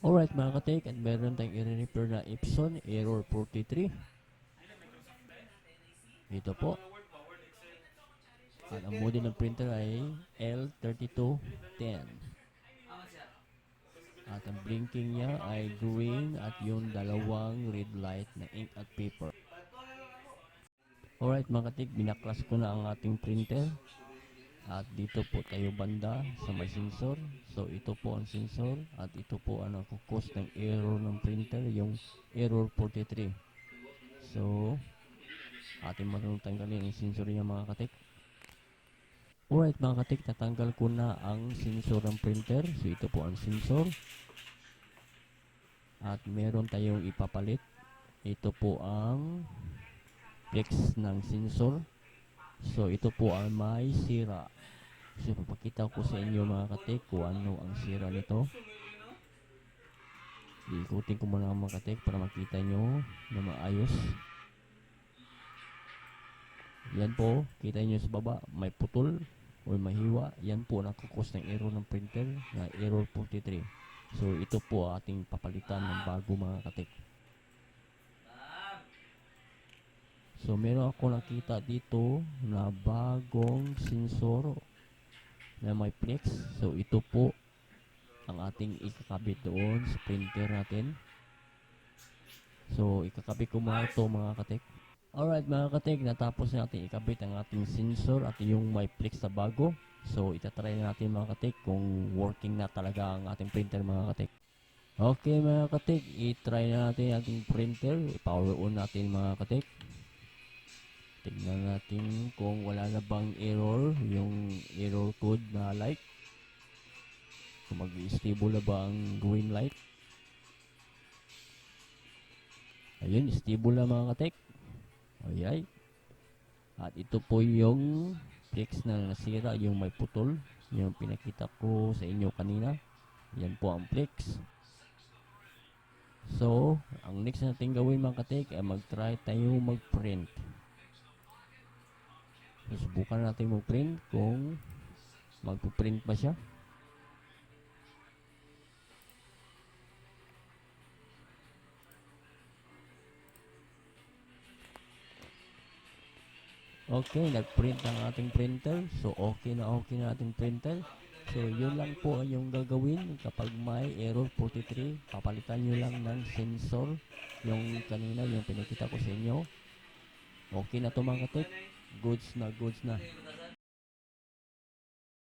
Alright mga katik, at meron tayong i-repair na Epson error 43. Ito po. At ang model ng printer ay L3210. At ang blinking niya ay green at yung dalawang red light na ink at paper. Alright mga katik, binaklas ko na ang ating printer. At dito po tayo banda sa may sensor. So ito po ang sensor at ito po ang nakukos ng error ng printer, yung error 43. So ating marunong tanggalin ang sensor niya mga katik. Alright mga katik, tatanggal ko na ang sensor ng printer. So ito po ang sensor. At meron tayong ipapalit. Ito po ang flex ng sensor. So ito po ang may sira. So papakita ko sa inyo mga katik kung ano ang sira nito. Iikutin ko muna mga katik para makita nyo na maayos. Yan po, kita nyo sa baba, may putol o mahiwa. Yan po nakakos ng error ng printer na error 43. So ito po ating papalitan ng bago mga katik. So meron ako nakita dito na bagong sensor na may flex. So ito po ang ating ikakabit doon sa printer natin. So ikakabit ko muna ito mga katik. Alright mga katik, natapos natin ikabit ang ating sensor at yung may flex na bago. So itatry natin mga katik kung working na talaga ang ating printer mga katik. Okay mga katik, itry natin ating printer. I-power on natin mga katik. Tignan natin kung wala na bang error, yung error code na light. Kung mag-stable na ba ang green light. Ayun, stable na mga katik. Alright. At ito po yung flex na nasira, yung may putol. Yung pinakita ko sa inyo kanina. Yan po ang flex. So, ang next natin gawin mga katik ay mag-try tayo mag-print. So, subukan natin mag-print kung mag-print ba siya. Okay, nag-print ang ating printer. So, okay na ating printer. So, yun lang po ang yung gagawin kapag may error 43. Papalitan nyo lang ng sensor. Yung kanina, yung pinakita ko sa inyo. Okay na to mga katik. Goods na, goods na.